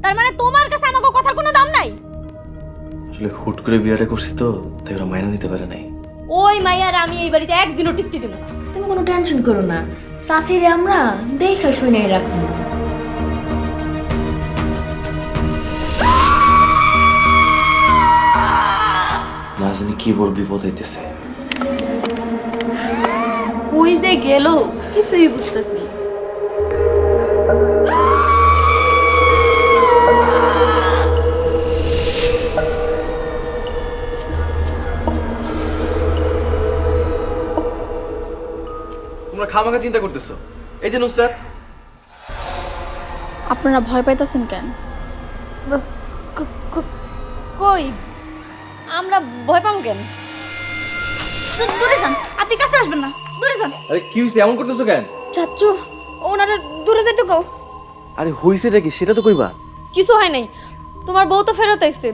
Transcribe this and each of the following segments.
তার মানে তোমার কাছে আমাকে কথার কোনো দাম নাই? আসলে হুট করে বিয়েটা করছি তো, তাই ওরা মাইনা নিতে পারে নাই। ওই মাইয়ার আমি এই বাড়িতে একদিনও টিকতে দেব না। তুমি কোনো টেনশন করো না, শাশুড়ি আমরা দেখা শুনে রাখবো। না জানি কি বড় বিপদ হইতেছে। ওই যে গেল, কিছুই বুঝতেছি। তোমরা খামাখা চিন্তা করতেছো। এই যে নুসরাত, আপনারা ভয় পাইতেছেন কেন? কই আমরা ভয় পাবো কেন? দূরে যান, আপনি কাছে আসবেন না, দূরে যান। আরে কি হইছে, এমন করতেছো কেন? চাচু ওনারা দূরে যাইতে কও। আরে হইছেটা কি সেটা তো কইবা। কিছু হয় নাই, তোমার বউ তো ফেরত আইছে।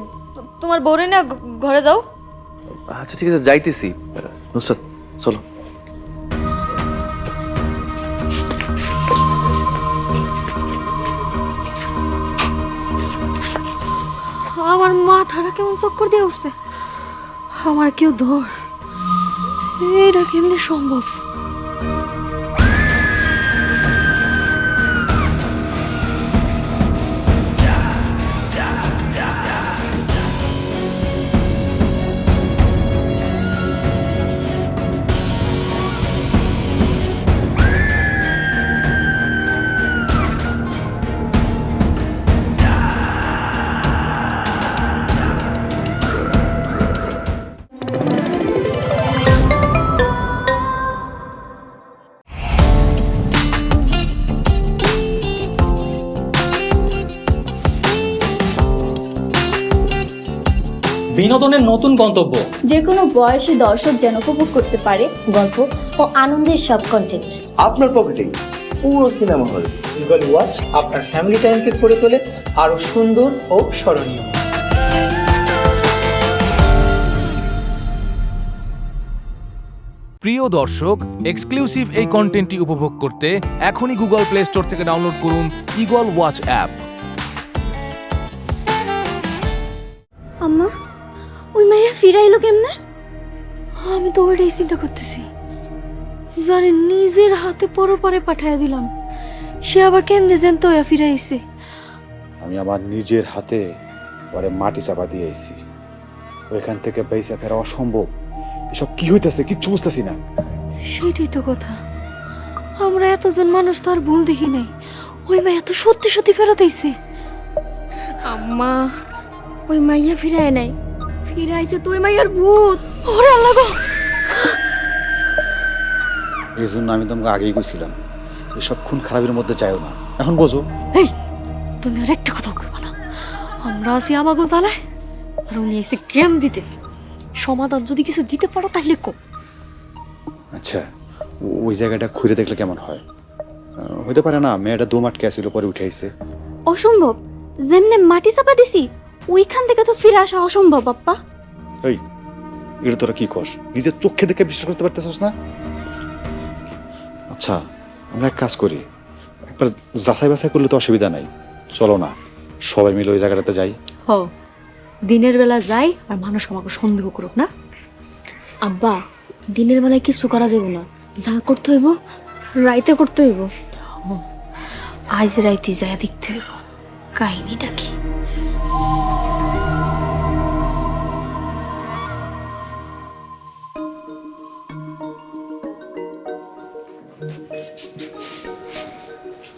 তোমার বউরে না ঘরে যাও। আচ্ছা ঠিক আছে, যাইতেছি। নুসরাত চলো। আমার মাথাটা কেমন চক্কর দিয়ে উঠছে। আমার কেউ ধর, এটা কেমনে সম্ভব? বিনোদনের নতুন গন্তব্য, যে কোনো বয়সী দর্শক যেন উপভোগ করতে পারে গল্প ও আনন্দের সব কন্টেন্ট আপনার পকেটেই পুরো সিনেমা হল। গুগল ওয়াচ আপনার ফ্যামিলি টাইমকে করে তোলে আরো সুন্দর ও স্মরণীয়। প্রিয় দর্শক, এক্সক্লুসিভ এই কন্টেন্টটি উপভোগ করতে এখনই গুগল প্লে স্টোর থেকে ডাউনলোড করুন ইগল ওয়াচ অ্যাপ। আম্মা, ওই মাইয়া ফিরাইলো কেমনে? আমি তো ওইটাই চিন্তা করতেছি। জানে নিজের হাতে পরপারে পাঠাইয়া দিলাম, সে আবার কেমনে জানতো ফিরাইছে? আমি আমার নিজের হাতে পরে মাটি চাপা দিয়ে আইছি। ওইখান থেকে পয়সা ফেরা অসম্ভব। এসব কি হইতেছে, কিচ্ছু বুঝতেছি না। সেটাই তো কথা, আমরা এতজন মানুষ তো আর ভুল দেখি নাই। ওই মাইয়া তো সত্যি সত্যি ফেরত আইছে। আম্মা ওই মাইয়া ফিরায় নাই, ফিরাইছে তুই মাইয়ার ভূত। ওরে আল্লাহ গো! এই জন্য আমি তোমাকে আগেই কইছিলাম এসব খুন খারাপের মধ্যে চাইও না। এখন বোঝো। এই, তুমি আর একটা কথা কইবা না। আমরা আছি আমাগো জ্বালায়, আর উনি এসে জ্ঞান দিতে। সমাধান যদি কিছু দিতে পারো তাহলে কো। আচ্ছা, ওই জায়গাটা ঘুরে দেখলে কেমন হয়? হইতে পারে না মেয়েটা দম আটকে আসছিল, পরে উঠে আইছে। অসম্ভব, যেমনে মাটি চাপা দিছি ওইখান থেকে তো ফিরে আসা অসম্ভব বাপ্পা। এই এটা তোরা কি কর? নিজের চোখে দেখে বিশ্বাস করতে পারতেছস না? আচ্ছা আমরা এক কাজ করি, একবার যাচাই বাছাই করলে তো অসুবিধা নাই। চলো না সবাই মিলে ওই জায়গাটাতে যাই। হ, দিনের বেলা যাই আর মানুষ আমাকে সন্দেহ করুক না। আব্বা দিনের বেলায় কিছু করা যাবে না, যা করতে হইব রাইতে করতে হইব। আজ রাইতে যায় দেখতে হইব কাহিনীটা কি।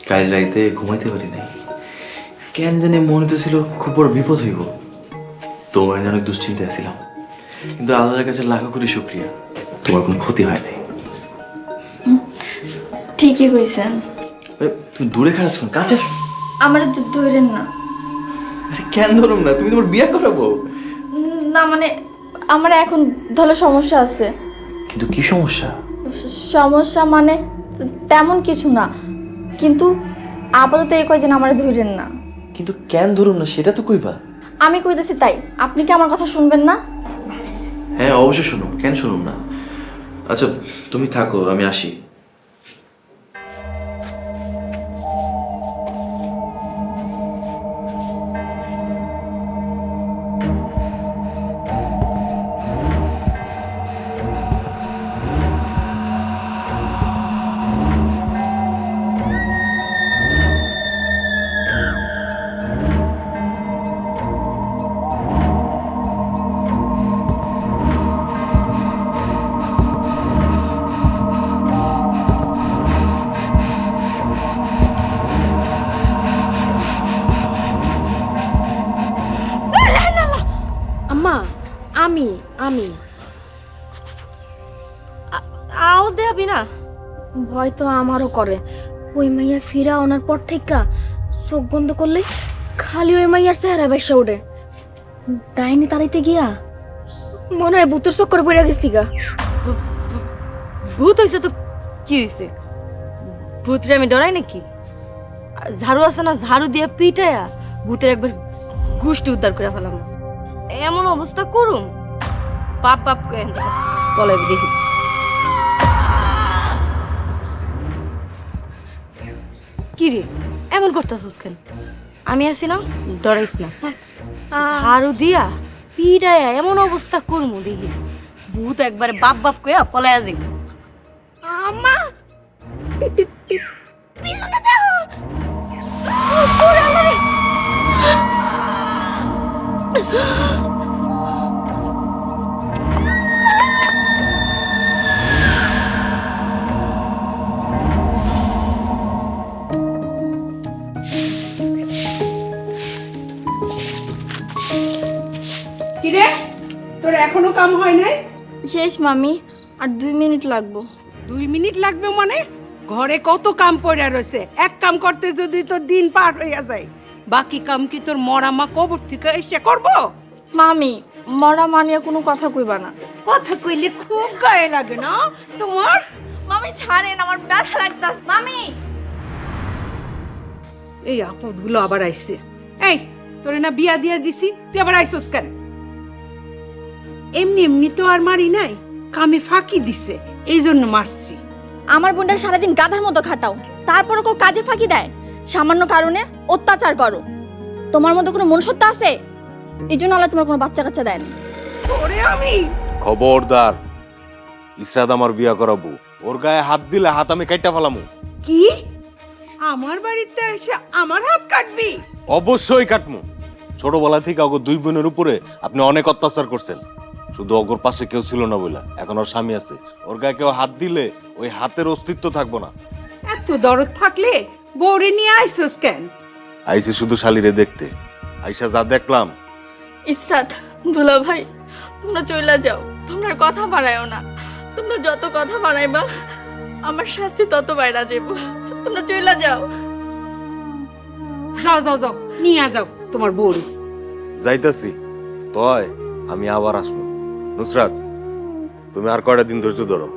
কাল রাইতে ঘুমাইতে পারি নাই। কেন জানি মনে তো ছিল খুব বড় বিপদ হইব। তোমার অনেক দুশ্চিন্তায় ছিলাম, কিন্তু আল্লাহর কাছে লাখো কোটি শুকরিয়া, তোমার কোনো ক্ষতি হয় নাই। ঠিকই কইছেন। তুমি দূরে খারাপ কাছে আমার ধরেন না। আরে কেন ধরুম না, তুমি তোমার বিয়ে করাবো। না মানে আমার এখন ধরলে সমস্যা আছে। কিন্তু কি সমস্যা? সমস্যা মানে তেমন কিছু না, কিন্তু আপাতত এই কয়দিন আমার ধরেন না। কিন্তু কেন ধরুম না সেটা তো কইবা। আমি কইতেছি তাই, আপনি কি আমার কথা শুনবেন না? হ্যাঁ অবশ্যই শুনুন, কেন শুনুন না। আচ্ছা তুমি থাকো, আমি আসি। আম্মা আমি আমি আওয়াজ দেয়াবি না। ভয় তো আমারও করে। ওই মাইয়া ফিরা ওনার পর থেকে চোখ বন্ধ করলে খালি ওই মাইয়ার চেহারা বেসে ওঠে। ডাইনি তাড়াইতে গিয়া মনে হয় ভূতের চক্করে পড়ে গেছি গা। ভূত হয়েছে তো কি হয়েছে? ভূতরে আমি ডরাই নাকি? ঝাড়ু আছে না, ঝাড়ু দিয়ে পিটায়া ভূতের একবার গোষ্ঠী উদ্ধার করে ফেলাম। এমন অবস্থা করুম পাপ পাপ পলাই দেখিস। কি রে এমন করতেছিস কেন? আমি আছি না, ডরাইস না। ঝাড়ু দিয়া পিটায়া এমন অবস্থা করমু দেখিস ভূত একবারে বাপ বাপ কয়া পলায়া যাইব। আম্মা পিছনে দেখো। কিরে তোর এখনো কাম হয় নাই? শেষ মামি, আর 2 মিনিট লাগবো। 2 মিনিট লাগবে মানে? ঘরে কত কাম পড়ে রয়েছে, এক কাম করতে যদি তোর দিন পার হইয়া যায়, বাকি কাম কি তোর মরা মা কবর থেকে এসে করবো? মামি, মরা মানিয়ে কোনো কথা কইবা না। কথা কইলে খুব গায়ে লাগে না তোমার? মামি ছাড়েন, আমার ব্যথা লাগতাছে। মামি এই আপদগুলো আবার আইছে। এই তোরে না বিয়া দিয়া দিছি, তুই আবার আইছস কেন? এমনি এমনি তো আর মারি নাই, কামে ফাঁকি দিছে, এই জন্য মারছি। আমার বোনটা সারাদিন গাধার মতো খাটাও, তারপরও কেউ কাজে ফাঁকি দেয়? সামান্য কারণে অত্যাচার করো। তোমার মধ্যে কোনো মনুষ্যত্ব আছে? এই জন্য আল্লাহ তোমার কোনো বাচ্চা কাচ্চা দেয় না। ওরে আমি খবরদার, ইসরাত আমার বিয়া করাবো। ওর গায়ে হাত দিলে হাত আমি কাইটা ফেলামু। কি আমার বাড়িতে এসে আমার হাত কাটবি? অবশ্যই কাটমু। ছোটবেলা থেকে অগর 2 বোনের উপরে আপনি অনেক অত্যাচার করছেন। শুধু অগর পাশে কেউ ছিল না বলে, এখন ওর স্বামী আছে। ওর গায়ে কেউ হাত দিলে ওই হাতের অস্তিত্ব থাকবো না। এত দরদ থাকলে বউরে নিয়ে আইসস কেন? আইসে শুধু শালিরে দেখতে। আইসা যা দেখলাম। ইসরাত, দুলা ভাই, তোমরা চইলা যাও, তোমরা আর কথা বাড়ায়ও না। তোমরা যত কথা বাড়াইবা আমার শাস্তি তত বাইরা যাবো। তোমরা চইলা যাও। যাও যাও যাও, নিয়ে যাও তোমার বউরে। যাইতাছি, তয় আমি আবার আসবো। নুসরাত, তুমি আর কয়টা দিন ধৈর্য ধরো।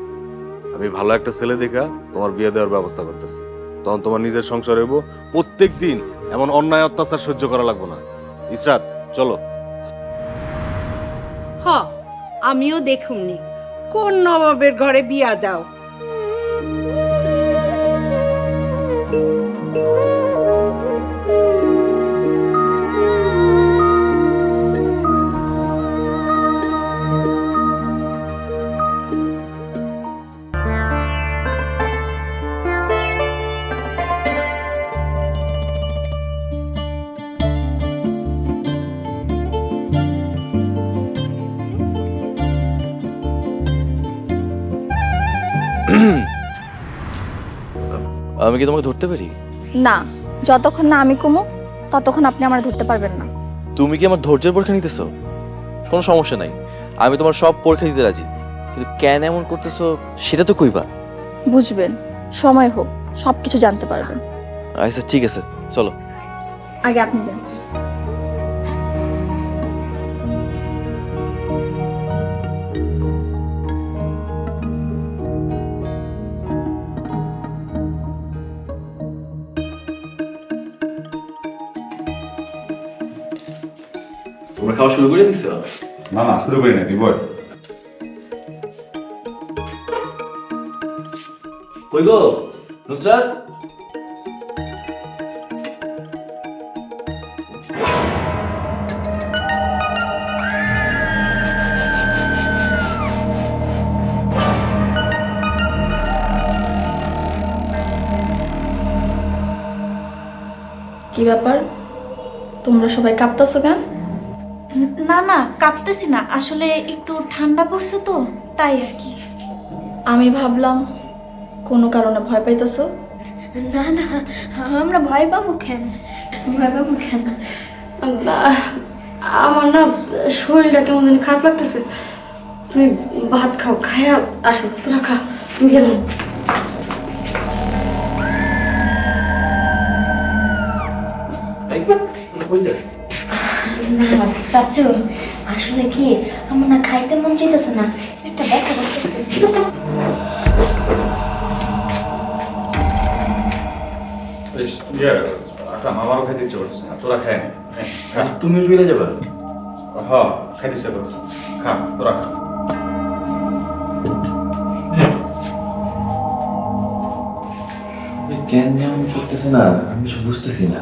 আমি ভালো একটা ছেলে দেখা তোমার বিয়ে দেওয়ার ব্যবস্থা করতেছি। তখন তোমার নিজের সংসার হইব। প্রত্যেক দিন এমন অন্যায় অত্যাচার সহ্য করা লাগবে না। ইসরাত, চলো। হ, আমিও দেখুমনি কোন নবাবের ঘরে বিয়া দাও। আমি কি তোমাকে ধরতে পারি? না, যতক্ষণ না আমি কমু ততক্ষণ আপনি আমার ধরতে পারবেন না। তুমি কি আমার ধৈর্যের পরীক্ষা নিতেছো? কোনো সমস্যা নাই, আমি তোমার সব পরীক্ষা দিতে রাজি, কিন্তু কেন এমন করতেছো সেটা তো কইবা। বুঝবেন, সময় হোক, সবকিছু জানতে পারবেন। আচ্ছা ঠিক আছে, চলো। আগে আপনি যান। তোমরা খাওয়া শুরু করে দিছো? না না, শুরু করি না, দিব। কই গো নুসরাত? কি ব্যাপার, তোমরা সবাই কাঁপতাছো কেন? না না, কাঁপতেছি না, আসলে একটু ঠান্ডা পড়ছে তো তাই আর কি। আমি ভাবলাম কোনো কারণে ভয় পাইতেছো। না না, আমরা ভয় পাবো কেন? ভয় পাবো কেন? আমার না শরীরটা কেমন জানি খারাপ লাগতেছে। তুমি ভাত খাও, খায়া আসো, তোরা খা, আমি গেলাম। না চাচু, আসলে কি আমার না খাইতে মন চাইতেছে না, একটা দেখা করতেছে। আমারও খাইতে ইচ্ছে করছে না, তোরা খায় না। তুমিও চলে যাবে? হ্যাঁ, খাইতে ইচ্ছে করছে, খা তোরা খা। কেন যেমন করতেছে না, আমি কিছু বুঝতেছি না।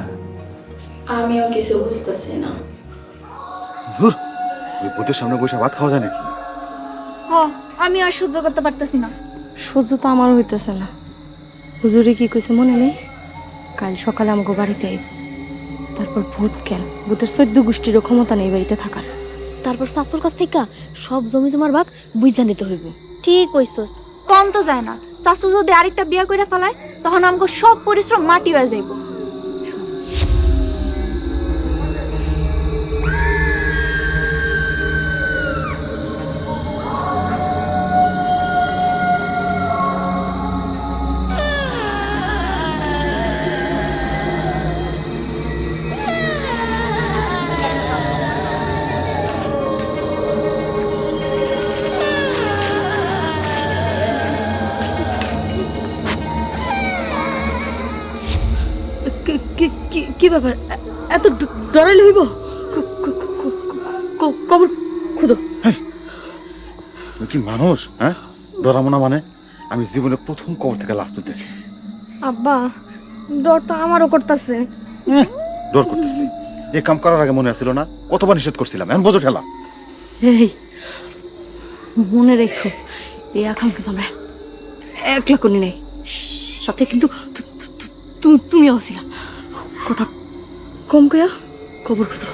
আমিও কিছু বুঝতেছি না। ধুর, ওই ভূতের সামনে বসে ভাত খাওয়া যায় নাকি? আমি আর সহ্য করতে পারতেছি না। সহ্য তো আমার হইতেছে না। হুজুরে কি কইছে মনে নেই? কাল সকালে আমাকে বাড়িতে আইব। তারপর ভূত কেন, ভূতের 14 গোষ্ঠীরও ক্ষমতা নেই বাড়িতে থাকার। তারপর শাশুর কাছ থেকে সব জমি তোমার ভাগ বুঝা নিতে হইব। ঠিক কইছস, কম তো যায় না। চাচু যদি আরেকটা বিয়া কইরা ফেলায় তখন আমাকে সব পরিশ্রম মাটি হয়ে যাইব। কি ব্যাপার, এত ডরাইলে হইব? কবর খুদো। তুই কি মানুষ? হ্যাঁ, ডরাবো না মানে? আমি জীবনে প্রথম কবর থেকে লাশ তুলতেছি। আব্বা, ডর তো আমারও করতেছে। ডর করতেছি? এই কাম করার আগে মনে আসছিল না? কতবার নিষেধ করছিলাম, এখন বোঝো ঠেলা। এই মনে রেখো, এই আকাম কিন্তু আমরা একলা করি নাই, সাথে কিন্তু তুমি আসিলা। কথা কম কয়া কবর খুদো।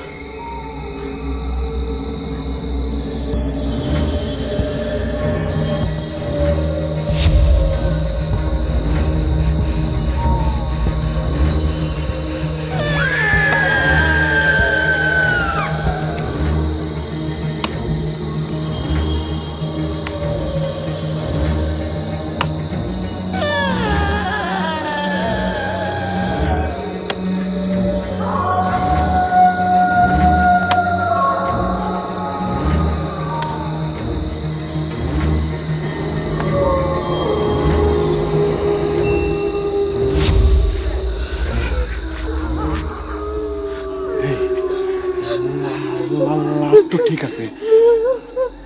লাশ তো ঠিক আছে,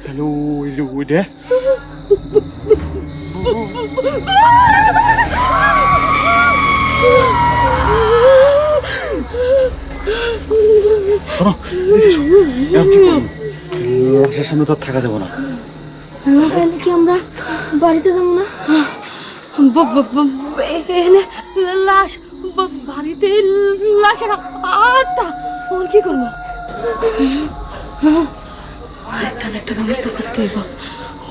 তাহলে ওই রে লাশের সামনে তো আর থাকা যাবো না। কি আমরা বাড়িতে যাবো না? এনে লাশ, বাড়িতে লাশের আত্মা, ওর কি করবো? একটা ব্যবস্থা করতে হইব।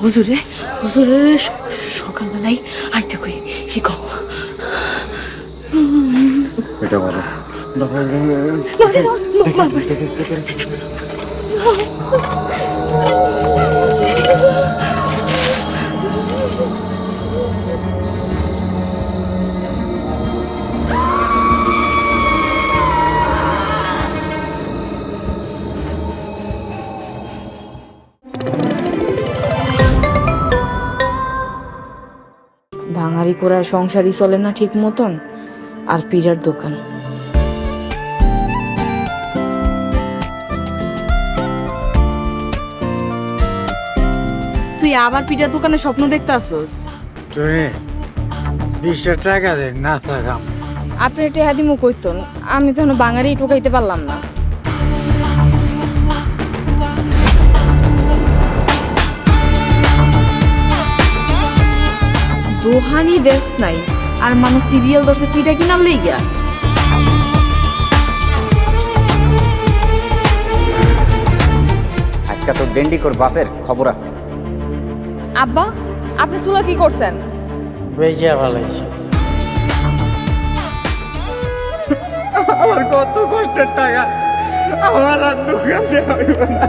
হুজুরে সকালবেলায় আইতে কই, কি কব? এটা বলো। ভাঙারি করায় সংসারই চলে না ঠিক মতন, আর পিড়ার দোকান। তুই আবার পিঠার দোকানে স্বপ্ন দেখতে আসোস? 20 টাকা দেন না থাকাম। আপনি টেহা দিমু কইতন, আমি তো বাঙালি টোকাইতে পারলাম না। দোহানি দেশ নাই আর মানুষ সিরিয়াল দর্শে পিঠা কিনার লেগিয়া। আজকে তো বেন্ডিকোর বাপের খবর আছে। আব্বা, আপনি চুলা কি করছেন? বেচা ভালাইছি। আমার কত কষ্টের টাকা, আমার আর দোকান দেওয়া হইব না।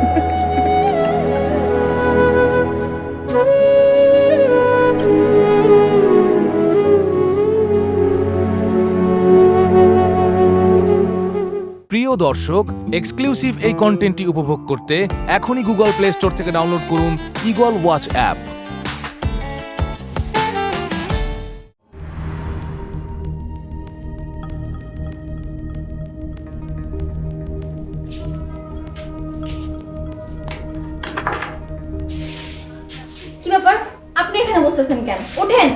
প্রিয় দর্শক, এক্সক্লুসিভ এই কন্টেন্টটি উপভোগ করতে এখনই গুগল প্লে স্টোর থেকে ডাউনলোড করুন ইগল ওয়াচ অ্যাপ। কি ব্যাপার, আপনি এখানে বসতেছেন কেন? ওঠেন।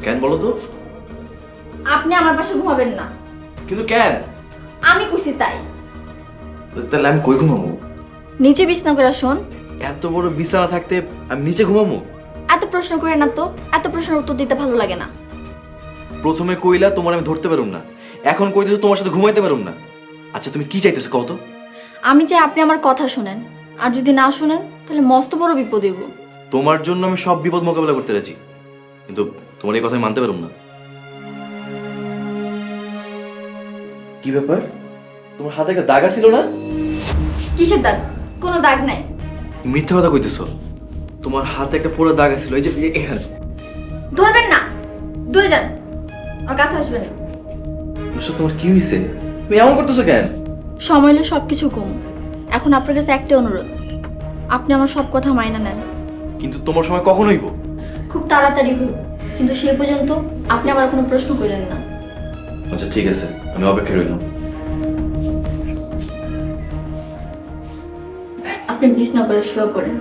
কেন বলো তো? আপনি আমার পাশে ঘুমাবেন না। কিন্তু কেন? আমি কইছি তাই। তাহলে আমি কই ঘুমাবো? নিচে বিছনা করে শোন। এত বড় বিছানা থাকতে আমি নিচে ঘুমাবো? এত প্রশ্ন করে না তো, এত প্রশ্নের উত্তর দিতে ভালো লাগে না। প্রথমে কইলা তোমার আমি ধরতে পারুম না, এখন কইতেছো তোমার সাথে ঘুমাইতে পারুম না। আচ্ছা তুমি কি চাইতেছো কও তো? আমি চাই আপনি আমার কথা শুনেন, আর যদি না শুনেন তাহলে মস্ত বড় বিপদ হইব। তোমার জন্য আমি সব বিপদ মোকাবেলা করতে রাজি, কিন্তু তোমার এই কথা আমি মানতে পারুম না। কি ব্যাপার, তোমার হাতে একটা দাগ ছিল না? কিসের দাগ? কোনো দাগ নাই। মিথ্যা কথা কইতেছো। তোমার হাতে একটা পুরো দাগ ছিল, এই যে এখানে। ধরবেন না, দূরে যান, আর কাছে আসবেন না। নুসরাত, তোমার কি হইছে? তুমি এমন করতেছো কেন? সময় হলে সবকিছু কম। এখন আপনার কাছে একটাই অনুরোধ, আপনি আমার সব কথা মাইনা নেন। কিন্তু তোমার সময় কখন হইব? খুব তাড়াতাড়ি হইব, কিন্তু সেই পর্যন্ত আপনি আমার কোনো প্রশ্ন করেন না। আচ্ছা ঠিক আছে, আমি অপেক্ষা রইলাম। আপনি বিছনা করে শুয়ে পড়েন।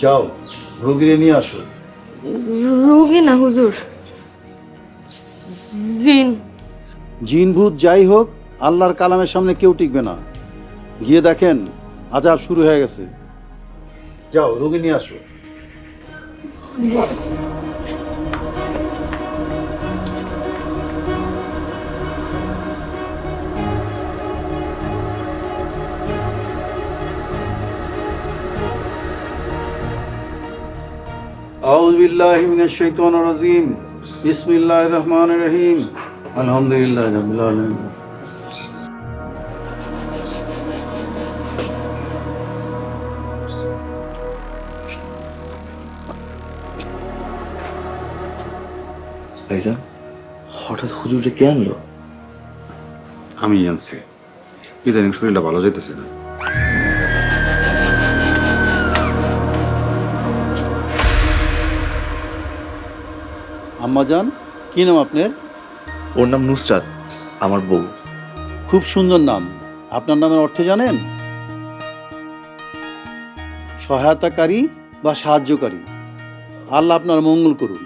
যাও রোগীরে নিয়ে আসো। রোগী না হুজুর, জিন। জিন ভূত যাই হোক, আল্লাহর কালামের সামনে কেউ টিকবে না। গিয়ে দেখেন আযাব শুরু হয়ে গেছে। যাও রোগী নিয়ে আসো। আউযু বিল্লাহি মিনাশ শাইতানির রাজিম। বিসমিল্লাহির রহমানির রহিম। আলহামদুলিল্লাহি রাব্বিল আলামিন। ভাইজান, হঠাৎ হুজুরে কে আনলো? আমি আনছি। ইদানিং শরীরটা ভালো যাইতেছে না। আম্মাজান, কি নাম আপনার? ওর নাম নুসরাত, আমার বউ। খুব সুন্দর নাম। আপনার নামের অর্থ জানেন? সহায়তাকারী বা সাহায্যকারী। আল্লাহ আপনার মঙ্গল করুন।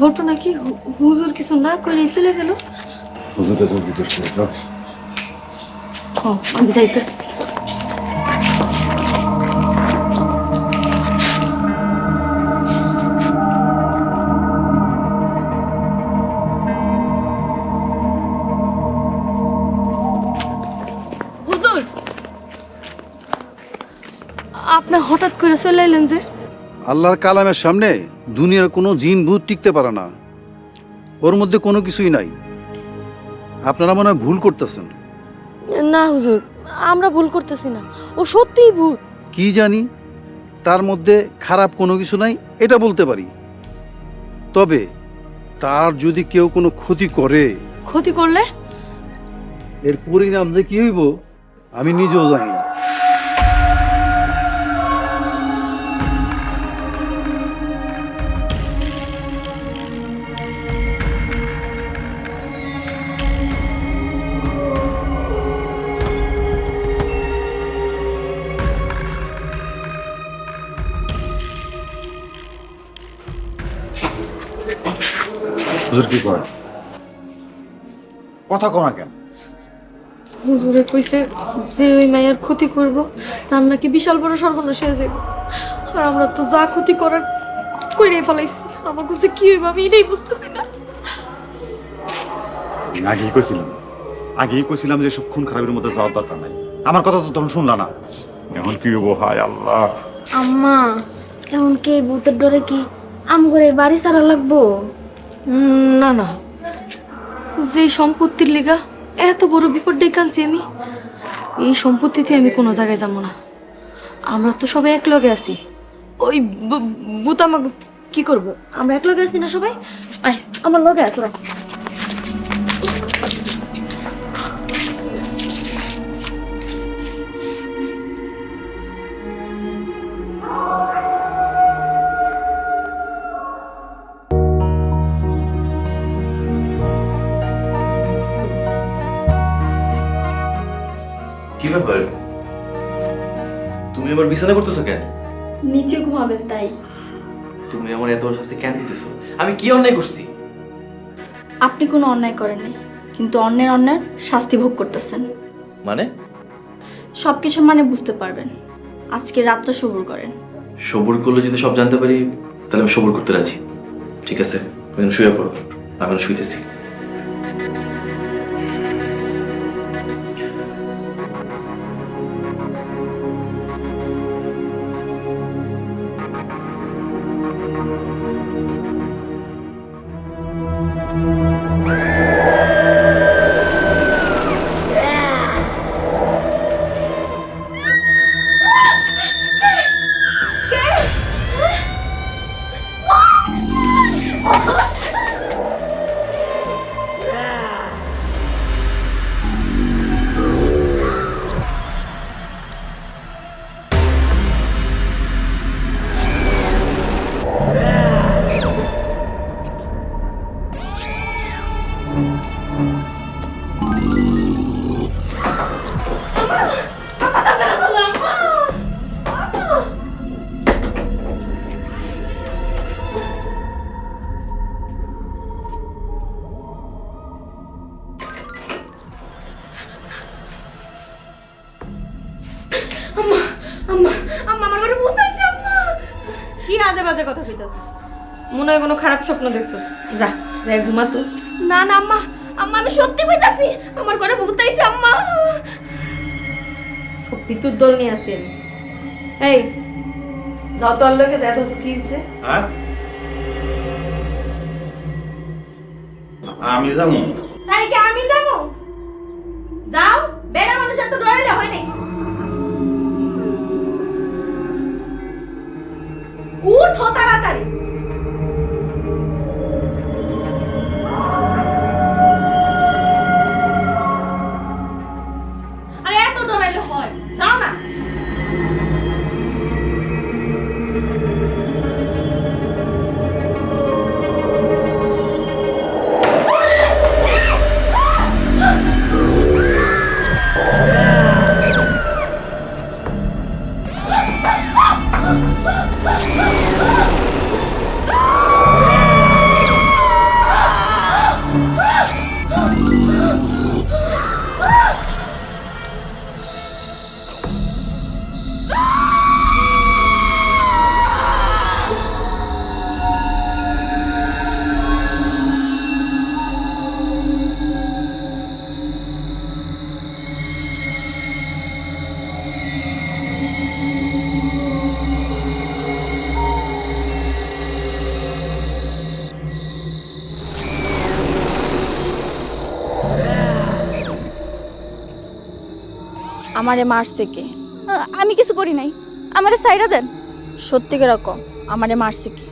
ঘটনা কি? হুজুর কিছু না করে চলে গেল? হুজুরটা জলদি করছে। আমি যাইতেছি। আপনি হঠাৎ করে চলে এলেন যে? আল্লাহর কালামের সামনে দুনিয়ার কোনো জিন ভূত টিকতে পারে না, ওর মধ্যে কোনো কিছুই নাই। আপনারা মনে হয় ভুল করতেছেন। না হুজুর, আমরা ভুল করতেছি না, ও সত্যিই ভূত। কি জানি, তার মধ্যে খারাপ কোনো কিছু নাই এটা বলতে পারি, তবে তার যদি কেউ কোনো ক্ষতি করে, ক্ষতি করলে? এর পরিণাম যে কি হইব আমি নিজেও জানি না। হুজুর কি করে? কথা কো না কেন? হুজুরে কইছে যে ওই মায়ের ক্ষতি করব তার নাকি বিশাল বড় সর্বনাশ হয়ে যাবে, আর আমরা তো যা ক্ষতি করার কইরাই ফেলাইছি। আমার কাছে কি হইব আমি এটাই বুঝতেছি না। আগেই কইছিলাম যে সব খুন খারাপের মধ্যে যাওয়ার দরকার নাই। আমার কথা তো তখন শুনলা না। এখন কি হবো? হায় আল্লাহ। আম্মা, এখন কি এই ভূতের ডরে কি আমগরে বাড়ি ছাড়া লাগবো? না না, যে সম্পত্তির লিগা এত বড় বিপদ ডেকে আনছি আমি, এই সম্পত্তিতে আমি কোনো জায়গায় যাবো না। আমরা তো সবাই এক লগে আছি, ওই ভূত আমাকে কি করব? আমরা এক লগে আছি না সবাই? আয় আমার লগে আয় তোরা। কি ব্যাপার, তুমি আবার বিছানা করতেছো কেন? নিচে ঘুমাবেন তাই। তুমি আমার এত বড় শাস্তি কেন দিতেছো? আমি কি অন্যায় করছি? আপনি কোনো অন্যায় করেননি, কিন্তু অন্যায়ের শাস্তি ভোগ করতেছেন। মানে? সবকিছু মানে বুঝতে পারবেন। আজকে রাতটা সবুর করেন। সবুর করলে যদি সব জানতে পারি তাহলে আমি সবুর করতে রাজি। ঠিক আছে, তুমি শুয়ে পড়ো, আমি শুইতেছি। কি আজে বাজে কথা কইতাছিস? মনে হয় কোনো খারাপ স্বপ্ন দেখছস। যা যা ঘুমা তো। না না আম্মা, আম্মা আমি সত্যি কইতাছি, আমার ঘরে ভূত আইছে আম্মা। সব পিতুর দল নিয়ে আসি আমি। এই যাও তো আল্লাহকে, যা তো কি হইছে? হ্যাঁ, আমি যাবো। তাই কি আমি যাব? যাও, বেড়া মানুষ এত ডরাইলে হয় নাকি? উঠো তাড়াতাড়ি। আরে এত ডরাইলে হয়, যাও না। আমারে মারছে কে? আমি কিছু করি নাই, আমারে সাইরা দেন। সত্যি করে ক, আমারে মারছে কে?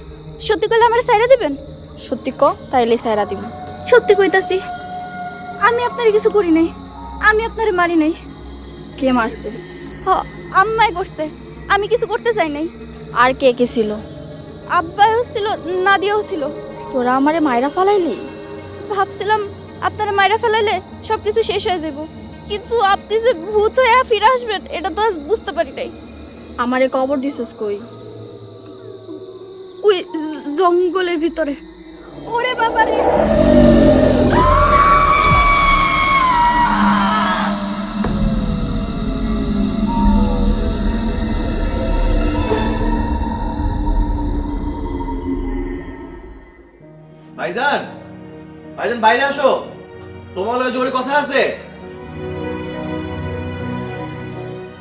সত্যি করলে আমারে সাইরা দিবেন? সত্যি ক, তাইলে সাইরা দিব। সত্যি কইতাছি, আমি আপনারে কিছু করি নাই, আমি আপনারে মারি নাই। কে মারছে? আম্মাই করছে, আমি কিছু করতে চাই নাই। আর কে কে ছিল? আব্বাও ছিল, নাদিয়াও ছিল। তোরা আমারে মাইরা ফালাইলি? ভাবছিলাম আপনারা মাইরা ফেলাইলে সব কিছু শেষ হয়ে যাব, কিন্তু আপনি যে ভূত হয়ে ফিরে আসবেন এটা তো আজ বুঝতে পারি নাই। আমারে কবর দিছস কই? ওই জঙ্গলের ভিতরে। ওরে বাবা রে! ভাইজান, ভাইজান বাইরে আসো, তোমার লগে জোরে কথা আছে।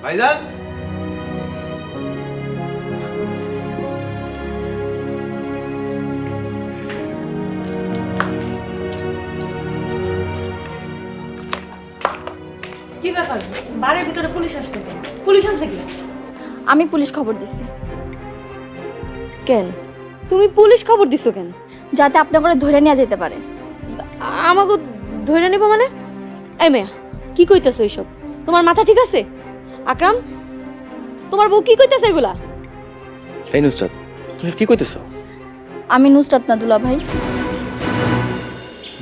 ভাইজান, কি ব্যাপার, বাড়ির ভিতরে পুলিশ আসছে কেন? পুলিশ আসছে কি? আমি পুলিশ খবর দিছি। কেন তুমি পুলিশ খবর দিছো কেন? যাতে আপনি করে ধরে নিয়ে যেতে পারে। আমাকে ধরে নেব মানে? এই মেয়া, কি কইতাছো এইসব? তোমার মাথা ঠিক আছে? আকরাম, তোমার বউ কি কইতাছে এগুলা? এই নুসরাত, তুমি কি কইতেছো? আমি নুসরাত না দুলা ভাই।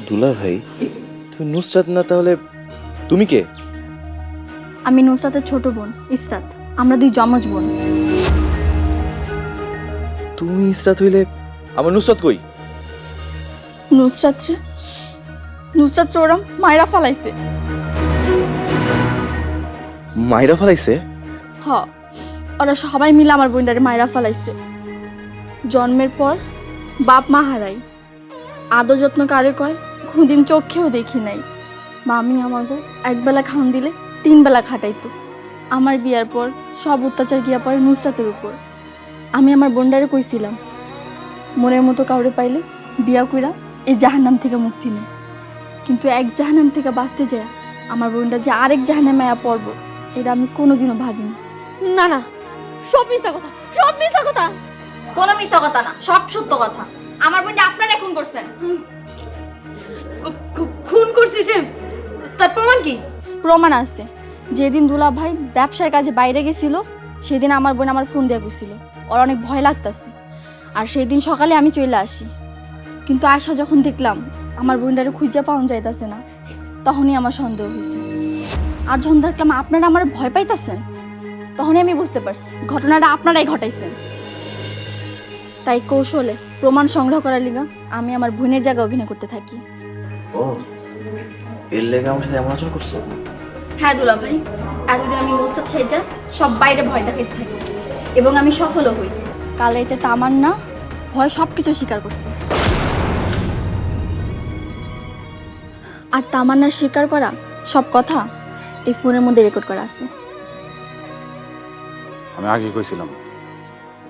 দুলা ভাই? তুমি নুসরাত না তাহলে তুমি কে? আমি নুসরাতের ছোট বোন ইসরাত, আমরা দুই যমজ বোন। তুমি ইসরাত হইলে আমার নুসরাত কই? নুসরাত ওরা মাইরা ফালাইছে। মাইরা ফেলাইছে? হ, ওরা সবাই মিলে আমার বোনটারে মাইরা ফালাইছে। জন্মের পর বাপ মা হারাই, আদর যত্ন কারে কয় কোনদিন চোখেও দেখি নাই। মামি আমাকে একবেলা খাওন দিলে 3 বেলা খাটাইতো। আমার বিয়ার পর সব অত্যাচার গিয়া পড়ে নুসরাতের উপর। আমি আমার বোনটারে কইছিলাম মনের মতো কাউরে পাইলে বিয়া কইরা এই জাহান্নাম থেকে মুক্তি নেই, কিন্তু এক জাহান্নাম থেকে বাঁচতে যায় আমার বোনটা যে আরেক জাহান্নামে মায়া পড়বো এটা আমি কোনোদিনও ভাবিনি। না না, সব মিথ্যা কথা, সব মিথ্যা কথা। কোনো মিথ্যা কথা না, সব সত্য কথা। আমার বোনটা আপনারা খুন করছেন। খুন করছি যে, তার প্রমাণ কি? প্রমাণ আছে। যেদিন দুলা ভাই ব্যবসার কাজে বাইরে গেছিল সেদিন আমার বোন আমার ফোন দিয়ে গেছিল, ওর অনেক ভয় লাগতেছে। আর সেই দিন সকালে আমি চলে আসি, কিন্তু আয়সা যখন দেখলাম আমার বোনটারে খুঁজে পাওয়া যাইতেছে না, তখনই আমার সন্দেহ হয়েছে। আর যখন দেখলাম আপনারা আমার ভয় পাইতেছেন, তখনই আমি বুঝতে পারছি ঘটনাটা আপনারাই ঘটাইছেন। তাই কৌশলে প্রমাণ সংগ্রহ করার লিগা আমি আমার বোনের জায়গায় অভিনয় করতে থাকি। ও, এর লেগে আমার সাথে এমন আচরণ করছো? হ্যাঁ দুলা ভাই, এতদিন আমি নুসরাত সেজা সব বাইরে ভয় দেখাতে থাকি এবং আমি সফলও হই। কাল রাইতে তামান্না ভয় সব কিছু স্বীকার করছে। আর তামান্নার স্বীকার করা সব কথা এই ফোনের মধ্যে রেকর্ড করা আছে। আমি আগে কইছিলাম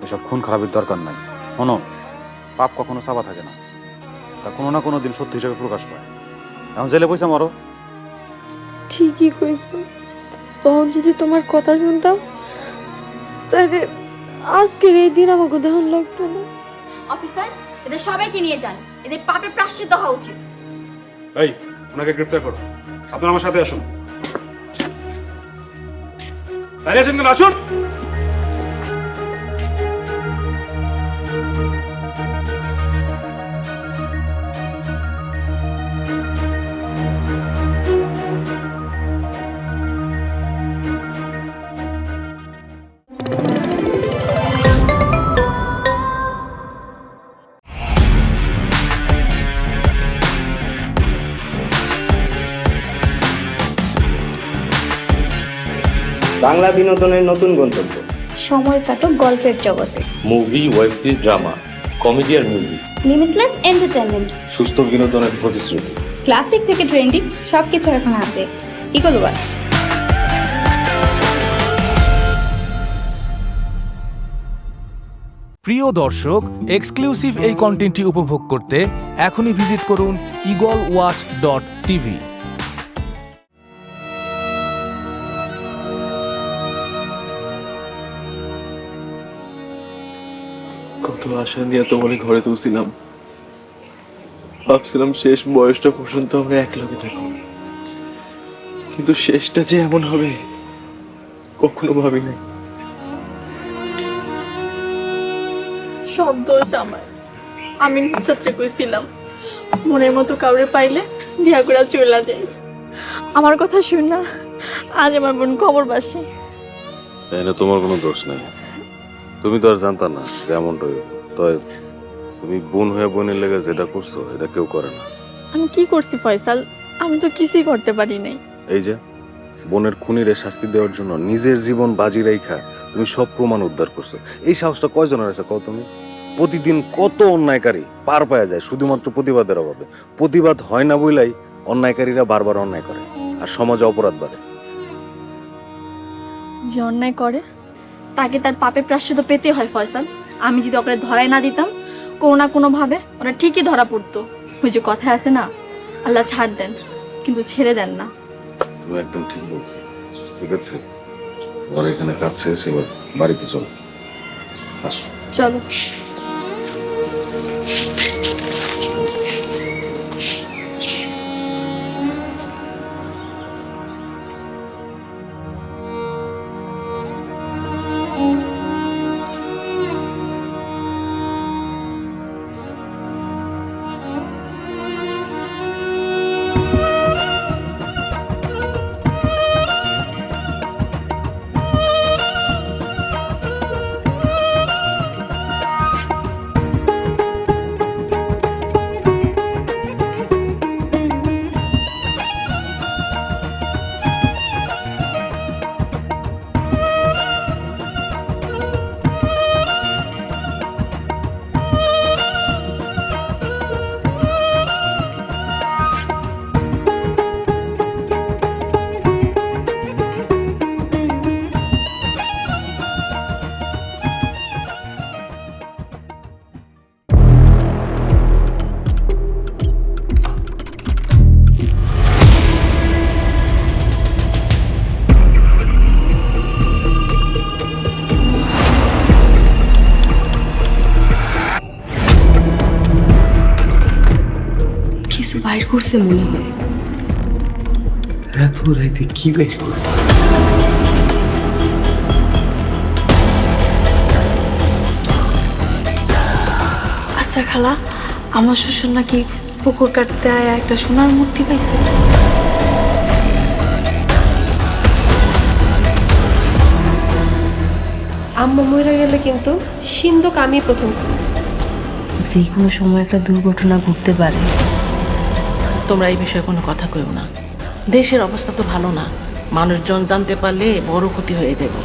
এসব খুন খারাপের দরকার নাই। শোনো, পাপ কখনো চাপা থাকে না, তা কোনো না কোনো দিন সত্য হিসেবে প্রকাশ পায়। এখন জেলে পয়সা মারো। ঠিকই কইছো, তখন যদি তোমার কথা শুনতাম তাহলে আজকের এই দিন আমাকে দেখান লাগতো না। অফিসার, এদের সবাইকে নিয়ে যান, এদের পাপের প্রায়শ্চিত্ত হওয়া উচিত। এই, ওনাকে গ্রেফতার করো। আপনারা আমার সাথে আসুন। দাঁড়িয়ে আছেন কেন? আসুন। বাংলা বিনোদনের নতুন গন্তব্য। সময় কাটো গল্পের জগতে। Movie, web series, drama, comedy আর মিউজিক। Limitless entertainment. সুস্থ বিনোদনের প্রতিশ্রুতি। ক্লাসিক থেকে ট্রেন্ডিং সবকিছু এখন হাতে। Eagle Watch. প্রিয় দর্শক, এক্সক্লুসিভ এই কন্টেন্টটি উপভোগ করতে এখনই ভিজিট করুন eagleWatch.tv। আশা নিয়ে তোমার ঘরে তুলছিলাম, ভাবছিলাম শেষ বয়সটা পর্যন্ত আমরা একলগে থাকবো, কিন্তু শেষটা যে এমন হবে কখনো ভাবি নাই। সব দোষ আমার। আমি নুসরাতরে কইছিলাম মনের মতো কাউরে পাইলে বিয়া করে চইলা যাইস। আমার কথা শুন না, আজ আমার বোন খবরবাসী। তাই না, তোমার কোনো দোষ নাই। তুমি তো আর জানতা না যে এমনটা হইব। তাই তুমি বোন হয়ে বোনের লেগে যেটা করছো এটা কেউ করে না। আমি কি করছি ফয়সাল? আমি তো কিছুই করতে পারি নাই। এই যে বোনের খুনিরে শাস্তি দেওয়ার জন্য নিজের জীবন বাজি রাইখা তুমি সব প্রমাণ উদ্ধার করছো, এই সাহসটা কয়জনের আছে কও তুমি? প্রতিদিন কত অন্যায়কারী পার পাওয়া যায় শুধুমাত্র প্রতিবাদের অভাবে। প্রতিবাদ হয় না বইলাই অন্যায়কারীরা বারবার অন্যায় করে আর সমাজে অপরাধ বাড়ে। যে অন্যায় করে তাকে তার পাপে প্রায়শ্চিত্ত পেতে হয় ফয়সাল। আমি যদি ওকে ধরাই না দিতাম, কোনো না কোনো ভাবে ওরা ঠিকই ধরা পড়তো। ওই যে কথায় আছে না, আল্লাহ ছাড় দেন কিন্তু ছেড়ে দেন না। তুমি একদম ঠিক বলছো। ঠিক আছে, তোমার এখানে কাজ শেষ, এবার বাড়িতে চলো। আসো। চলো। বাইর করছে মনে হয়। এত রাইতে কি বাইর করে? আচ্ছা খালা, আমার শ্বশুর নাকি পুকুর কাটতে আয়া একটা সোনার মূর্তি পাইছে। আম্মা মরে গেলে কিন্তু সিন্ধুক আমি প্রথম খুলব। যে কোনো সময় একটা দুর্ঘটনা ঘটতে পারে। তোমরা এই বিষয়ে কোনো কথা কইও না। দেশের অবস্থা তো ভালো না, মানুষজন জানতে পারলে বড় ক্ষতি হয়ে যাবে।